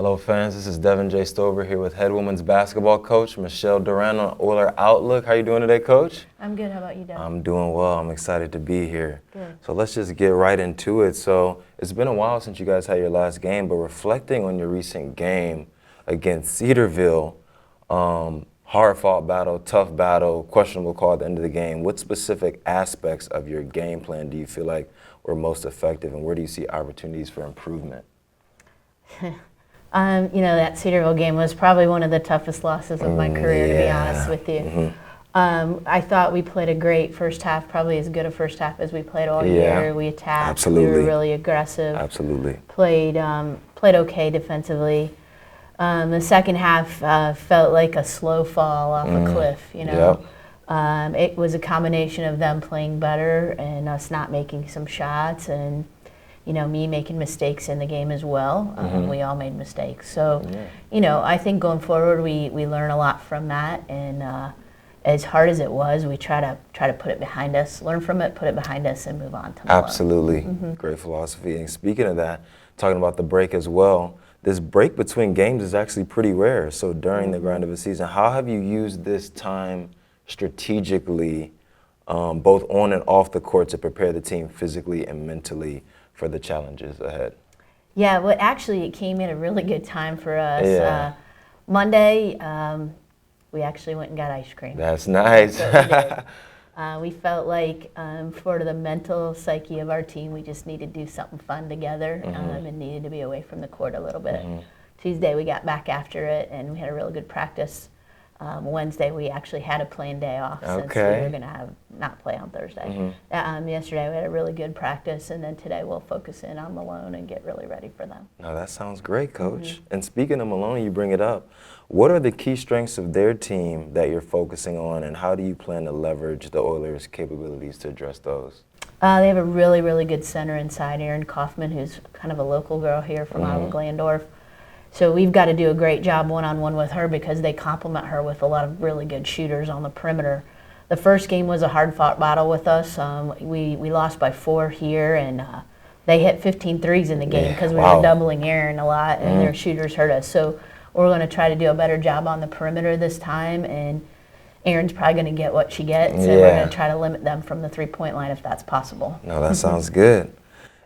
Hello fans, this is Deven Stover here with head women's basketball coach Michele Durand on Oiler Outlook. How you doing today, Coach? I'm good. How about you, Deven? I'm doing well. I'm excited to be here. Good. So let's just get right into it. So it's been a while since you guys had your last game, but reflecting on your recent game against Cedarville, hard-fought battle, tough battle, questionable call at the end of the game, what specific aspects of your game plan do you feel like were most effective, and where do you see opportunities for improvement? That Cedarville game was probably one of the toughest losses of my career, to be honest with you. I thought we played a great first half, probably as good a first half as we played all year. We attacked. Absolutely. We were really aggressive. Absolutely. Played okay defensively. The second half felt like a slow fall off a cliff, Yep. It was a combination of them playing better and us not making some shots, and me making mistakes in the game as well. We all made mistakes. So, I think going forward we learn a lot from that, and as hard as it was, we try to put it behind us, learn from it, put it behind us, and move on to Malone. Absolutely. Great philosophy. And speaking of that, talking about the break as well, this break between games is actually pretty rare. So during the grind of a season, how have you used this time strategically, both on and off the court, to prepare the team physically and mentally for the challenges ahead? Yeah, well, actually, it came in a really good time for us. Yeah. Monday, we actually went and got ice cream. That's nice. We felt like for the mental psyche of our team, we just needed to do something fun together and needed to be away from the court a little bit. Tuesday, we got back after it, and we had a really good practice. Wednesday, we actually had a planned day off since we were going to not play on Thursday. Yesterday, we had a really good practice, and then today we'll focus in on Malone and get really ready for them. No, that sounds great, Coach. And speaking of Malone, you bring it up. What are the key strengths of their team that you're focusing on, and how do you plan to leverage the Oilers' capabilities to address those? They have a really, really good center inside, Erin Kaufman, who's kind of a local girl here from out of Glandorf. So we've got to do a great job one-on-one with her, because they complement her with a lot of really good shooters on the perimeter. The first game was a hard-fought battle with us. We lost by 4 here, and they hit 15 threes in the game because we were doubling Erin a lot, and their shooters hurt us. So we're going to try to do a better job on the perimeter this time, and Erin's probably going to get what she gets, and we're going to try to limit them from the three-point line if that's possible. No, that sounds good.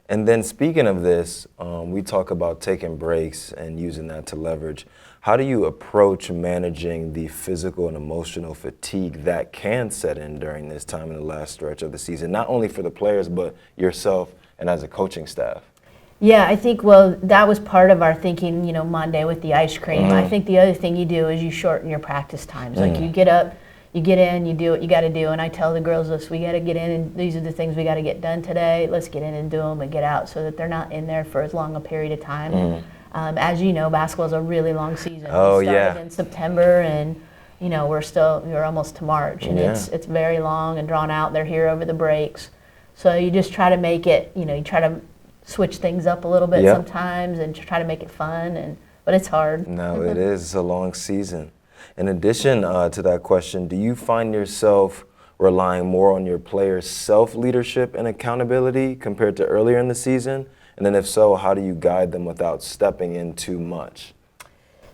And then speaking of this, we talk about taking breaks and using that to leverage. How do you approach managing the physical and emotional fatigue that can set in during this time in the last stretch of the season, not only for the players, but yourself and as a coaching staff? Yeah, I think, well, that was part of our thinking, Monday with the ice cream. I think the other thing you do is you shorten your practice times. Like, you get up, you get in, you do what you got to do, and I tell the girls this: we got to get in, and these are the things we got to get done today. Let's get in and do them and get out, so that they're not in there for as long a period of time. As you know, basketball is a really long season. Oh, we started in September, and we're almost to March, and it's very long and drawn out. They're here over the breaks, so you just try to make it. You try to switch things up a little bit sometimes, and try to make it fun. But it's hard. No, it is. It's a long season. In addition to that question, do you find yourself relying more on your players' self-leadership and accountability compared to earlier in the season? And then if so, how do you guide them without stepping in too much?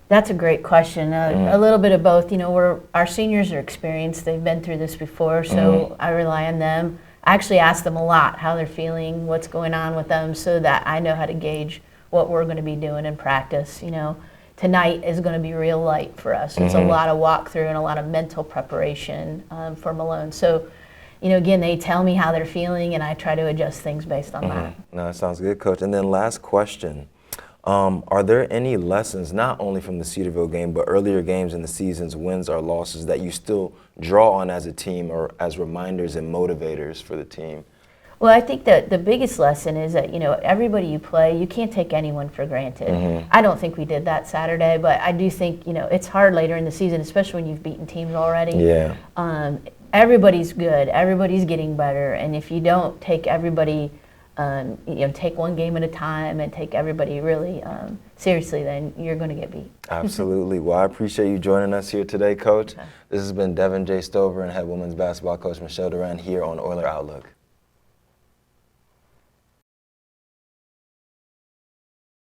That's a great question. A little bit of both. Our seniors are experienced. They've been through this before, so I rely on them. I actually ask them a lot how they're feeling, what's going on with them, so that I know how to gauge what we're going to be doing in practice. Tonight is going to be real light for us. It's a lot of walkthrough and a lot of mental preparation for Malone. So, again, they tell me how they're feeling, and I try to adjust things based on that. No, that sounds good, Coach. And then last question. Are there any lessons, not only from the Cedarville game, but earlier games in the season's wins or losses, that you still draw on as a team, or as reminders and motivators for the team? Well, I think that the biggest lesson is that, everybody you play, you can't take anyone for granted. I don't think we did that Saturday, but I do think, it's hard later in the season, especially when you've beaten teams already. Yeah. Everybody's good. Everybody's getting better. And if you don't take everybody, take one game at a time and take everybody really seriously, then you're going to get beat. Absolutely. Well, I appreciate you joining us here today, Coach. This has been Deven Stover and head women's basketball coach Michele Durand here on Oiler Outlook.